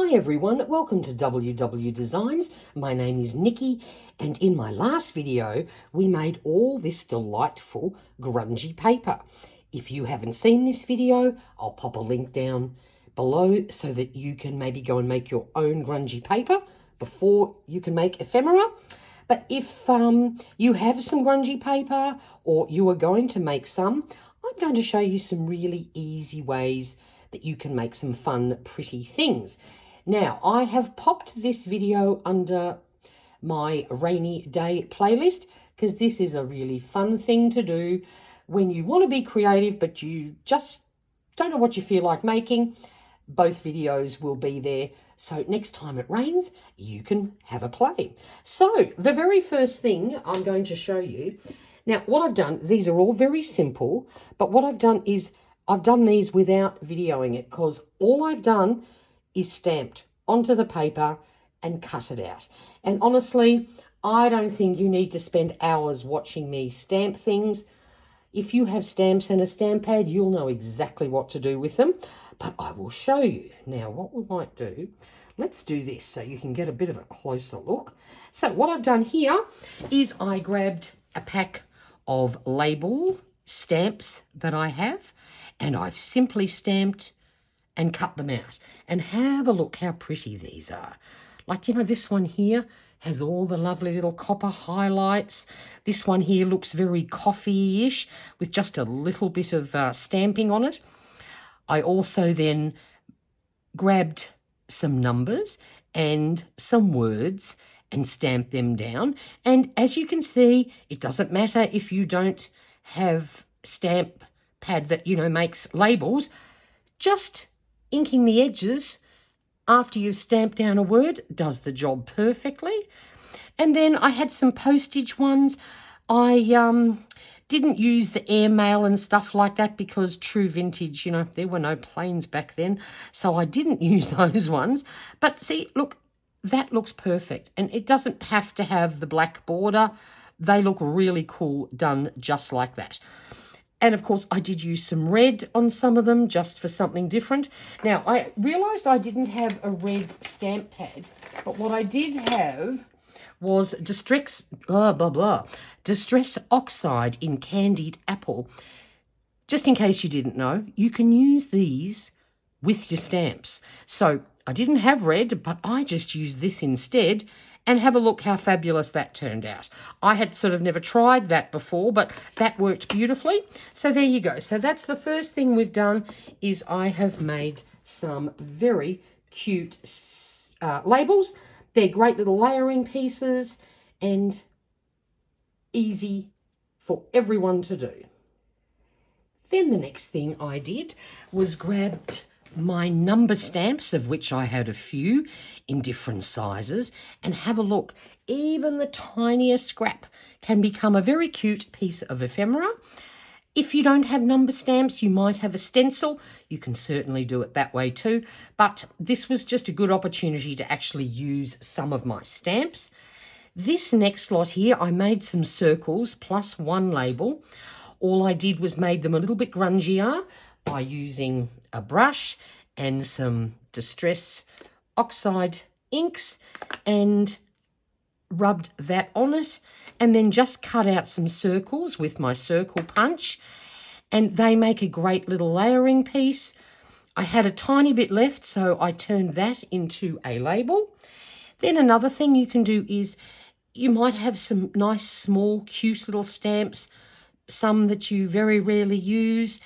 Hi everyone, welcome to WW Designs. My name is Nikki, and in my last video we made all this delightful grungy paper. If you haven't seen this video, I'll pop a link down below so that you can maybe go and make your own grungy paper before you can make ephemera. But if you have some grungy paper or you are going to make some, I'm going to show you some really easy ways that you can make some fun, pretty things. Now, I have popped this video under my rainy day playlist because this is a really fun thing to do when you want to be creative but you just don't know what you feel like making. Both videos will be there, so next time it rains you can have a play. So the very first thing I'm going to show you, now what I've done, these are all very simple, but what I've done is I've done these without videoing it because all I've done is stamped onto the paper and cut it out. And honestly, I don't think you need to spend hours watching me stamp things. If you have stamps and a stamp pad, you'll know exactly what to do with them, but I will show you. Now, what we might do, let's do this so you can get a bit of a closer look. So what I've done here is I grabbed a pack of label stamps that I have, and I've simply stamped and cut them out. And have a look how pretty these are. Like, you know, this one here has all the lovely little copper highlights. This one here looks very coffee-ish with just a little bit of stamping on it. I also then grabbed some numbers and some words and stamped them down. And as you can see, it doesn't matter if you don't have stamp pad that, you know, makes labels. Just inking the edges after you've stamped down a word does the job perfectly. And then I had some postage ones. I didn't use the airmail and stuff like that because true vintage, you know, there were no planes back then, so I didn't use those ones. But see, look, that looks perfect, and it doesn't have to have the black border. They look really cool done just like that. And of course, I did use some red on some of them just for something different. Now, I realised I didn't have a red stamp pad, but what I did have was Distress Oxide in Candied Apple. Just in case you didn't know, you can use these with your stamps. So I didn't have red, but I just used this instead. And have a look how fabulous that turned out. I had sort of never tried that before, but that worked beautifully. So there you go. So that's the first thing we've done, is I have made some very cute labels. They're great little layering pieces and easy for everyone to do. Then the next thing I did was grabbed my number stamps, of which I had a few in different sizes, and have a look. Even the tiniest scrap can become a very cute piece of ephemera. If you don't have number stamps, you might have a stencil. You can certainly do it that way too, but this was just a good opportunity to actually use some of my stamps. This next lot here, I made some circles plus one label. All I did was made them a little bit grungier by using a brush and some Distress Oxide inks and rubbed that on it, and then just cut out some circles with my circle punch, and they make a great little layering piece. I had a tiny bit left, so I turned that into a label. Then another thing you can do is you might have some nice small cute little stamps, some that you very rarely use.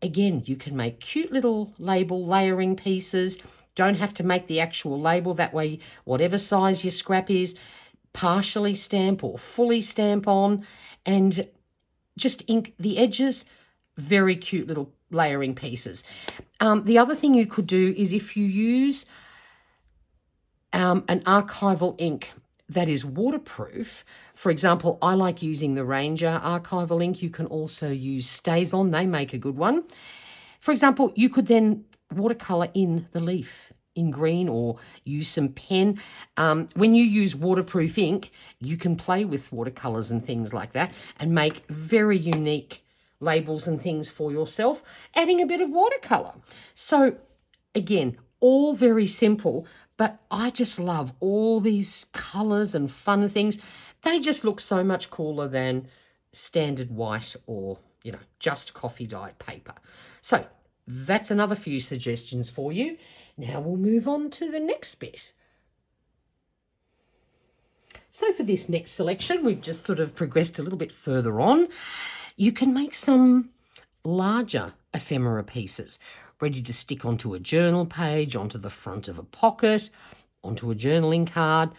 Again, you can make cute little label layering pieces. Don't have to make the actual label. That way, whatever size your scrap is, partially stamp or fully stamp on and just ink the edges. Very cute little layering pieces. The other thing you could do is if you use an archival ink that is waterproof. For example, I like using the Ranger archival ink. You can also use Stays On. They make a good one. For example, you could then watercolor in the leaf in green or use some pen. When you use waterproof ink, you can play with watercolors and things like that and make very unique labels and things for yourself, adding a bit of watercolor. So again, all very simple, but I just love all these colours and fun things. They just look so much cooler than standard white or, you know, just coffee dyed paper. So that's another few suggestions for you. Now we'll move on to the next bit. So for this next selection, we've just sort of progressed a little bit further on. You can make some larger ephemera pieces, ready to stick onto a journal page, onto the front of a pocket, onto a journaling card.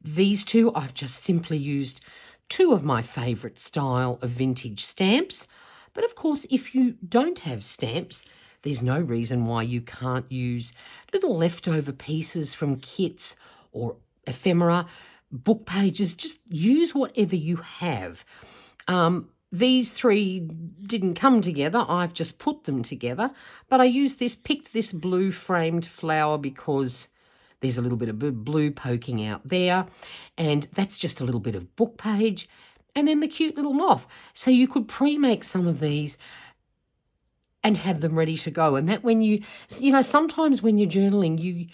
These two, I've just simply used two of my favourite style of vintage stamps. But of course, if you don't have stamps, there's no reason why you can't use little leftover pieces from kits or ephemera, book pages. Just use whatever you have. These three didn't come together. I've just put them together. But I picked this blue framed flower because there's a little bit of blue poking out there. And that's just a little bit of book page. And then the cute little moth. So you could pre-make some of these and have them ready to go. And that when you know, sometimes when you're journaling,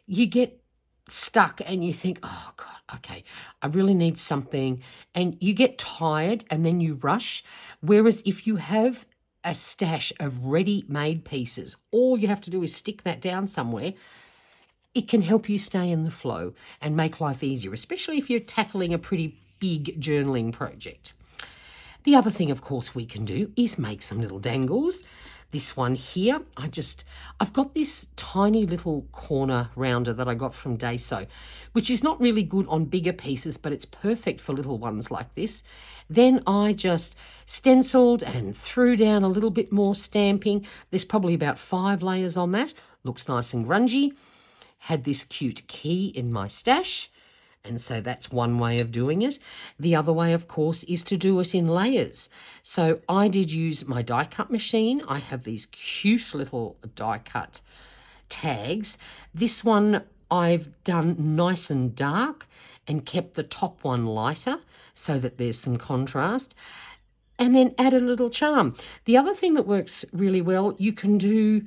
you get stuck and you think, oh God, okay, I really need something. And you get tired and then you rush. Whereas if you have a stash of ready-made pieces, all you have to do is stick that down somewhere. It can help you stay in the flow and make life easier, especially if you're tackling a pretty big journaling project. The other thing, of course, we can do is make some little dangles. This one here, I've got this tiny little corner rounder that I got from Daiso, which is not really good on bigger pieces, but it's perfect for little ones like this. Then I just stenciled and threw down a little bit more stamping. There's probably about 5 layers on that. Looks nice and grungy. Had this cute key in my stash. And so that's one way of doing it. The other way, of course, is to do it in layers. So I did use my die cut machine. I have these cute little die cut tags. This one I've done nice and dark and kept the top one lighter so that there's some contrast. And then add a little charm. The other thing that works really well, you can do,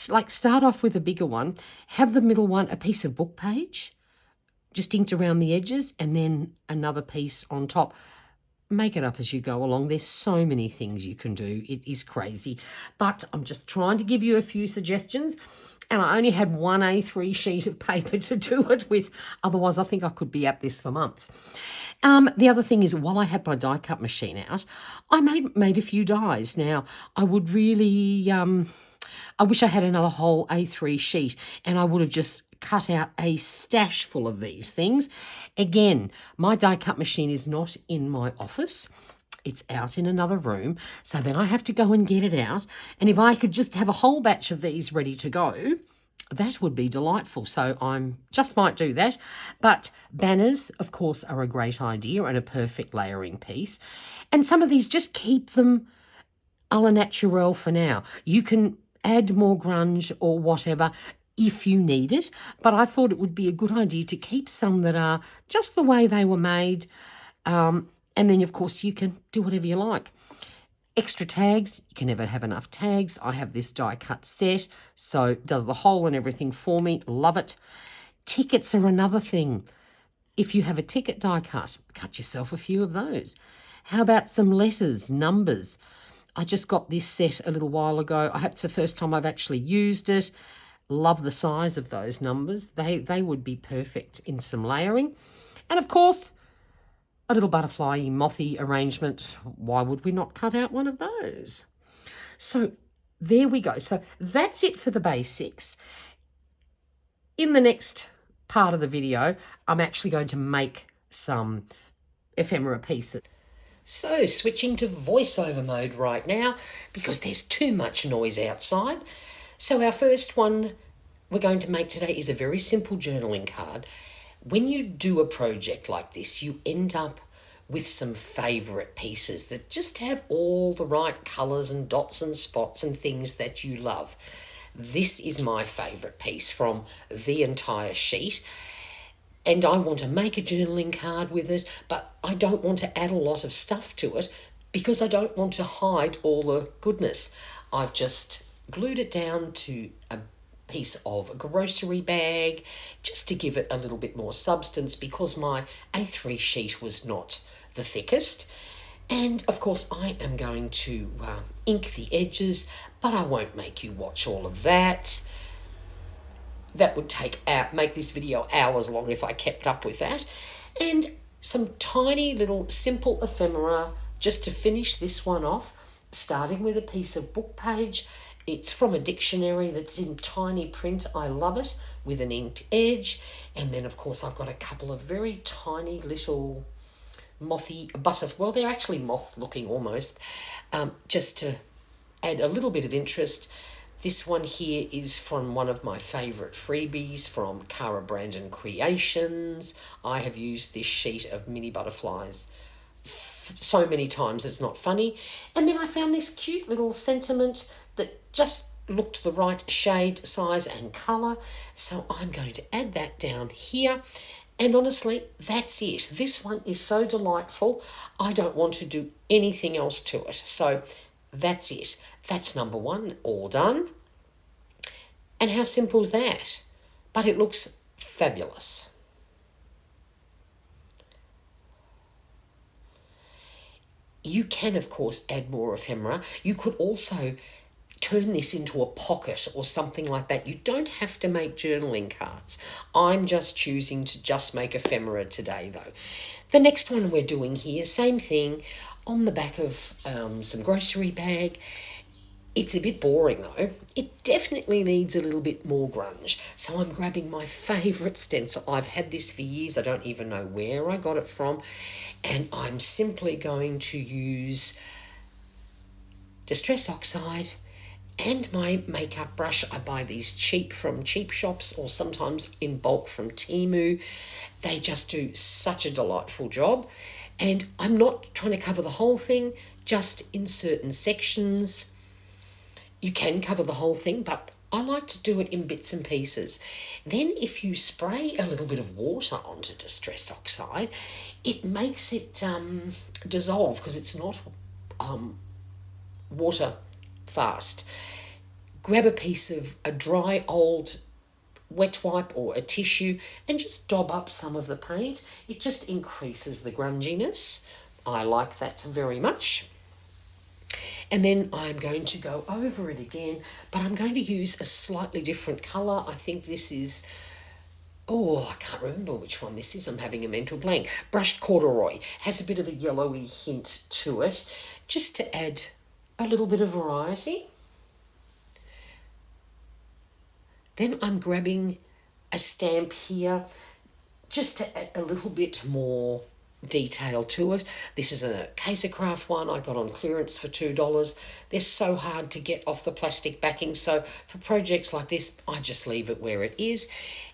like, start off with a bigger one, have the middle one a piece of book page, just inked around the edges, and then another piece on top. Make it up as you go along. There's so many things you can do. It is crazy. But I'm just trying to give you a few suggestions. And I only had one A3 sheet of paper to do it with. Otherwise, I think I could be at this for months. The other thing is, while I had my die cut machine out, I made a few dies. Now, I would really, I wish I had another whole A3 sheet, and I would have just cut out a stash full of these things. Again, my die cut machine is not in my office. It's out in another room. So then I have to go and get it out. And if I could just have a whole batch of these ready to go, that would be delightful. So I just might do that. But banners, of course, are a great idea and a perfect layering piece. And some of these, just keep them a la naturel for now. You can add more grunge or whatever if you need it, but I thought it would be a good idea to keep some that are just the way they were made, and then of course you can do whatever you like. Extra tags, you can never have enough tags. I have this die cut set, so it does the hole and everything for me. Love it. Tickets are another thing. If you have a ticket die cut yourself a few of those. How about some letters, numbers? I just got this set a little while ago. It's the first time I've actually used it. Love the size of those numbers. They would be perfect in some layering. And of course, a little butterfly mothy arrangement. Why would we not cut out one of those? So there we go. So that's it for the basics. In the next part of the video, I'm actually going to make some ephemera pieces. So switching to voiceover mode right now because there's too much noise outside. So our first one we're going to make today is a very simple journaling card. When you do a project like this, you end up with some favourite pieces that just have all the right colours and dots and spots and things that you love. This is my favourite piece from the entire sheet. And I want to make a journaling card with it, but I don't want to add a lot of stuff to it because I don't want to hide all the goodness. I've just glued it down to a piece of grocery bag just to give it a little bit more substance because my A3 sheet was not the thickest. And of course I am going to ink the edges, but I won't make you watch all of that. That would make this video hours long if I kept up with that. And some tiny little simple ephemera just to finish this one off, starting with a piece of book page. It's from a dictionary that's in tiny print. I love it, with an inked edge. And then of course I've got a couple of very tiny little mothy well, they're actually moth looking almost, just to add a little bit of interest. This one here is from one of my favourite freebies from Cara Brandon Creations. I have used this sheet of mini butterflies so many times it's not funny. And then I found this cute little sentiment that just looked the right shade, size and colour. So I'm going to add that down here. And honestly, that's it. This one is so delightful. I don't want to do anything else to it. So that's it. That's number one, all done. And how simple is that? But it looks fabulous. You can, of course, add more ephemera. You could also turn this into a pocket or something like that. You don't have to make journaling cards. I'm just choosing to just make ephemera today, though. The next one we're doing here, same thing, on the back of some grocery bag. It's a bit boring, though. It definitely needs a little bit more grunge. So I'm grabbing my favourite stencil. I've had this for years. I don't even know where I got it from. And I'm simply going to use Distress Oxide and my makeup brush. I buy these cheap from cheap shops or sometimes in bulk from Temu. They just do such a delightful job. And I'm not trying to cover the whole thing, just in certain sections. You can cover the whole thing, but I like to do it in bits and pieces. Then if you spray a little bit of water onto Distress Oxide, it makes it dissolve because it's not water fast. Grab a piece of a dry old wet wipe or a tissue and just daub up some of the paint. It just increases the grunginess. I like that very much. And then I'm going to go over it again, but I'm going to use a slightly different colour. I think this is, I can't remember which one this is. I'm having a mental blank. Brushed corduroy. Has a bit of a yellowy hint to it, just to add a little bit of variety. Then I'm grabbing a stamp here, just to add a little bit more detail to it. This is a Case of Craft one I got on clearance for $2. They're so hard to get off the plastic backing, so for projects like this I just leave it where it is.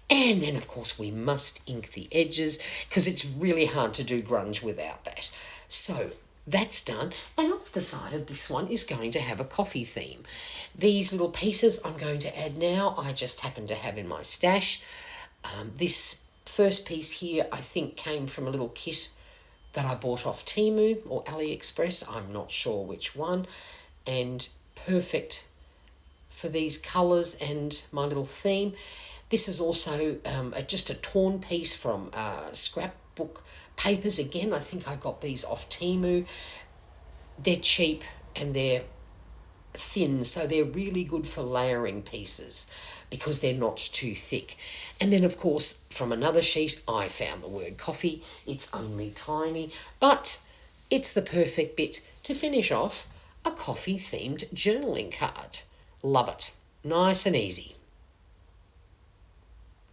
And then of course we must ink the edges because it's really hard to do grunge without that. So that's done, and I've decided this one is going to have a coffee theme. These little pieces I'm going to add now, I just happen to have in my stash. This first piece here I think came from a little kit that I bought off Temu or AliExpress, I'm not sure which one, and perfect for these colours and my little theme. This is also just a torn piece from scrapbook papers. Again, I think I got these off Temu. They're cheap and they're thin, so they're really good for layering pieces because they're not too thick. And then, of course, from another sheet, I found the word coffee. It's only tiny, but it's the perfect bit to finish off a coffee-themed journaling card. Love it. Nice and easy.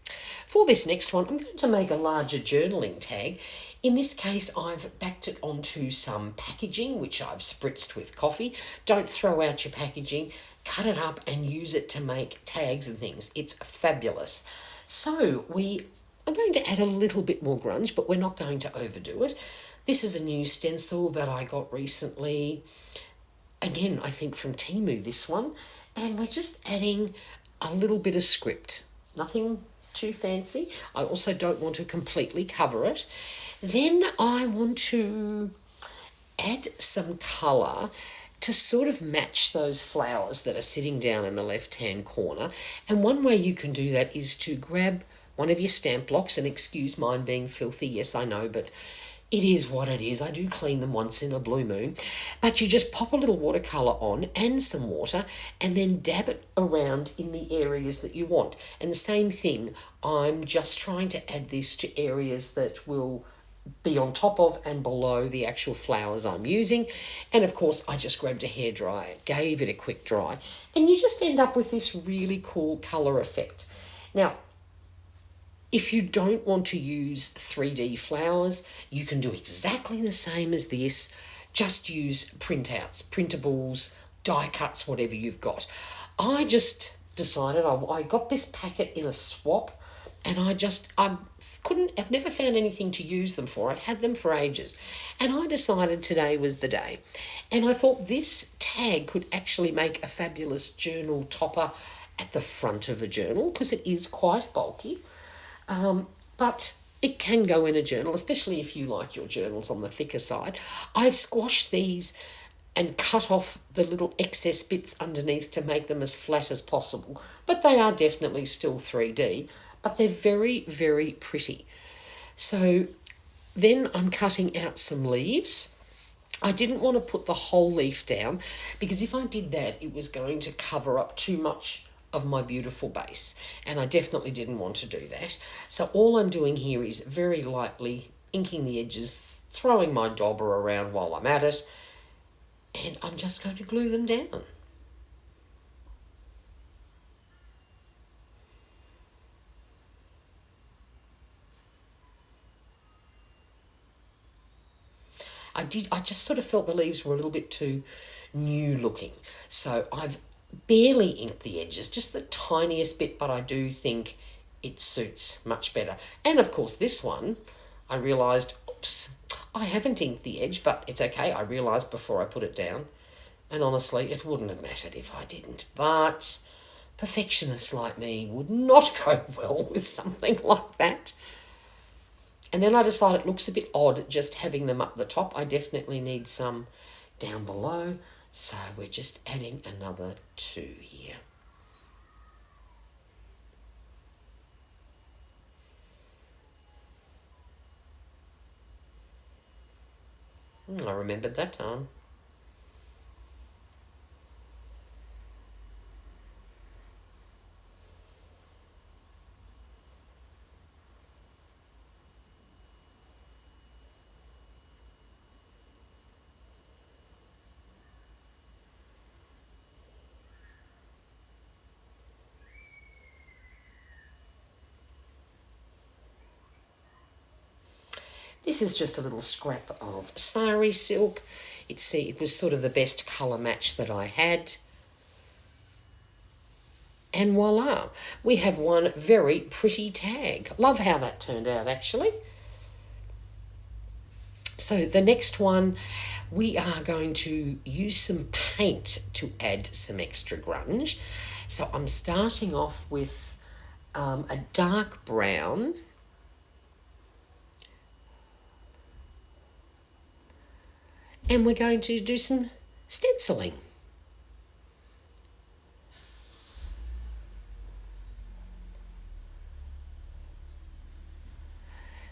For this next one, I'm going to make a larger journaling tag. In this case, I've backed it onto some packaging, which I've spritzed with coffee. Don't throw out your packaging. Cut it up and use it to make tags and things. It's fabulous. So we are going to add a little bit more grunge, but we're not going to overdo it. This is a new stencil that I got recently. Again, I think from Temu, this one. And we're just adding a little bit of script. Nothing too fancy. I also don't want to completely cover it. Then I want to add some colour to sort of match those flowers that are sitting down in the left-hand corner. And one way you can do that is to grab one of your stamp blocks, and excuse mine being filthy, yes, I know, but it is what it is. I do clean them once in a blue moon. But you just pop a little watercolor on and some water and then dab it around in the areas that you want. And the same thing, I'm just trying to add this to areas that will be on top of and below the actual flowers I'm using. And of course, I just grabbed a hairdryer, gave it a quick dry, and you just end up with this really cool color effect. Now, if you don't want to use 3D flowers, you can do exactly the same as this. Just use printouts, printables, die cuts, whatever you've got. I just decided I got this packet in a swap, and I've never found anything to use them for. I've had them for ages, and I decided today was the day. And I thought this tag could actually make a fabulous journal topper at the front of a journal, because it is quite bulky. But it can go in a journal, especially if you like your journals on the thicker side. I've squashed these and cut off the little excess bits underneath to make them as flat as possible. But they are definitely still 3D, but they're very, very pretty. So then I'm cutting out some leaves. I didn't want to put the whole leaf down, because if I did that, it was going to cover up too much of my beautiful base, and I definitely didn't want to do that. So all I'm doing here is very lightly inking the edges, throwing my dauber around while I'm at it, and I'm just going to glue them down. I just sort of felt the leaves were a little bit too new looking, so I've barely inked the edges, just the tiniest bit, but I do think it suits much better. And of course this one, I realised, oops, I haven't inked the edge, but it's okay. I realised before I put it down, and honestly it wouldn't have mattered if I didn't, but perfectionists like me would not go well with something like that. And then I decided it looks a bit odd just having them up the top. I definitely need some down below. So we're just adding another 2 here. I remembered that time. This is just a little scrap of sari silk. It was sort of the best colour match that I had. And voila, we have one very pretty tag. Love how that turned out, actually. So the next one, we are going to use some paint to add some extra grunge. So I'm starting off with a dark brown. And we're going to do some stenciling.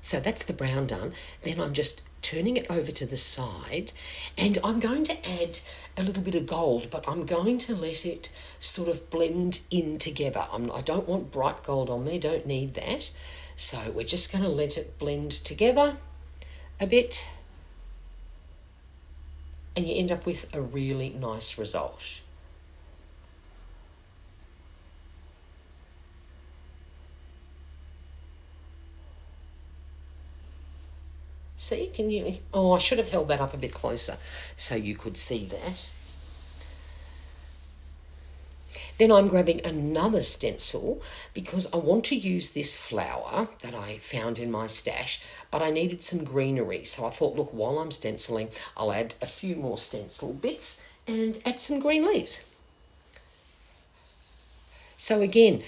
So that's the brown done. Then I'm just turning it over to the side, and I'm going to add a little bit of gold, but I'm going to let it sort of blend in together. I don't want bright gold on there, don't need that. So we're just going to let it blend together a bit, and you end up with a really nice result. See, can you? Oh, I should have held that up a bit closer so you could see that. Then I'm grabbing another stencil because I want to use this flower that I found in my stash, but I needed some greenery. So I thought, look, while I'm stenciling, I'll add a few more stencil bits and add some green leaves. So again,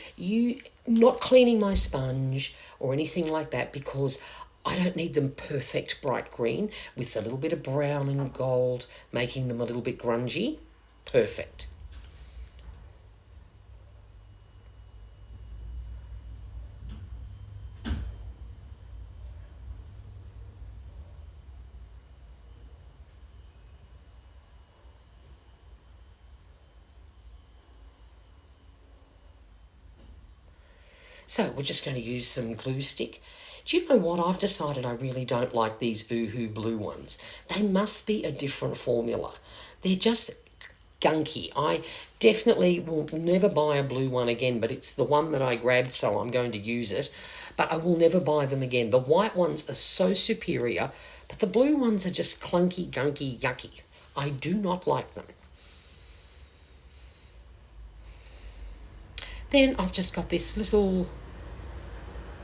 not cleaning my sponge or anything like that, because I don't need them perfect bright green, with a little bit of brown and gold, making them a little bit grungy. Perfect. So we're just going to use some glue stick. Do you know what? I've decided I really don't like these Oohoo blue ones. They must be a different formula. They're just gunky. I definitely will never buy a blue one again, but it's the one that I grabbed, so I'm going to use it. But I will never buy them again. The white ones are so superior, but the blue ones are just clunky, gunky, yucky. I do not like them. Then I've just got this little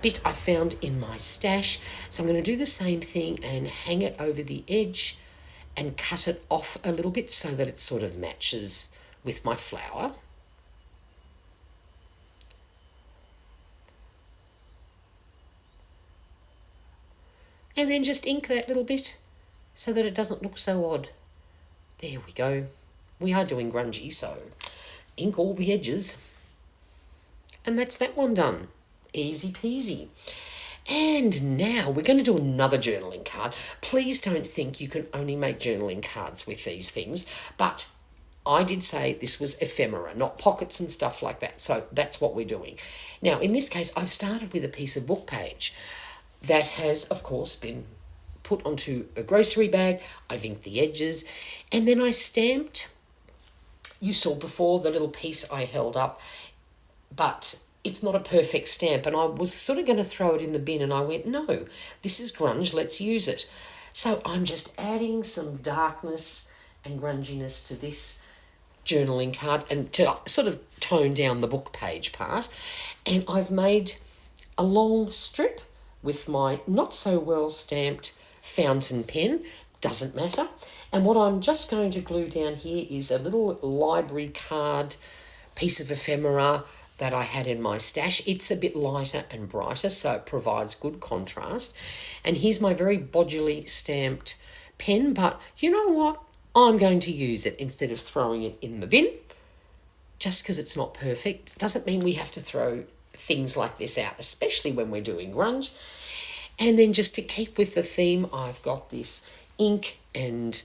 bit I found in my stash. So I'm going to do the same thing and hang it over the edge and cut it off a little bit so that it sort of matches with my flower. And then just ink that little bit so that it doesn't look so odd. There we go. We are doing grungy, so ink all the edges. And that's that one done. Easy peasy. And now we're going to do another journaling card. Please don't think you can only make journaling cards with these things, but I did say this was ephemera, not pockets and stuff like that. So that's what we're doing. Now, in this case, I've started with a piece of book page that has, of course, been put onto a grocery bag. I've inked the edges, and then I stamped. You saw before the little piece I held up, but it's not a perfect stamp, and I was sort of going to throw it in the bin, and I went, no, this is grunge, let's use it. So I'm just adding some darkness and grunginess to this journaling card and to sort of tone down the book page part. And I've made a long strip with my not so well stamped fountain pen, doesn't matter. And what I'm just going to glue down here is a little library card piece of ephemera that I had in my stash. It's a bit lighter and brighter, so it provides good contrast. And here's my very bodgily stamped pen, but you know what? I'm going to use it instead of throwing it in the bin. Just because it's not perfect doesn't mean we have to throw things like this out, especially when we're doing grunge. And then just to keep with the theme, I've got this ink and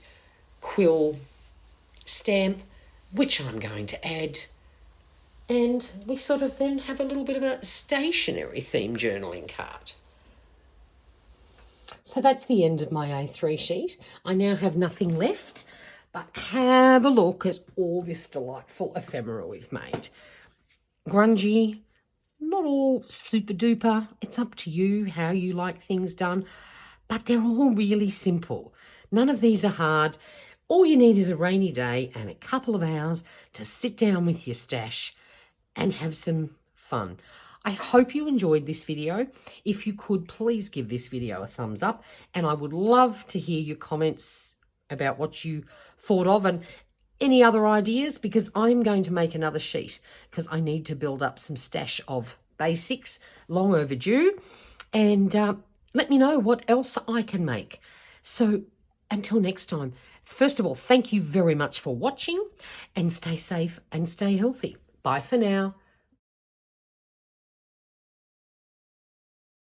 quill stamp, which I'm going to add. And we sort of then have a little bit of a stationary theme journaling card. So that's the end of my A3 sheet. I now have nothing left, but have a look at all this delightful ephemera we've made. Grungy, not all super duper. It's up to you how you like things done, but they're all really simple. None of these are hard. All you need is a rainy day and a couple of hours to sit down with your stash and have some fun. I hope you enjoyed this video. If you could, please give this video a thumbs up, and I would love to hear your comments about what you thought of and any other ideas, because I'm going to make another sheet because I need to build up some stash of basics, long overdue, and let me know what else I can make. So until next time, first of all, thank you very much for watching, and stay safe and stay healthy. Bye for now.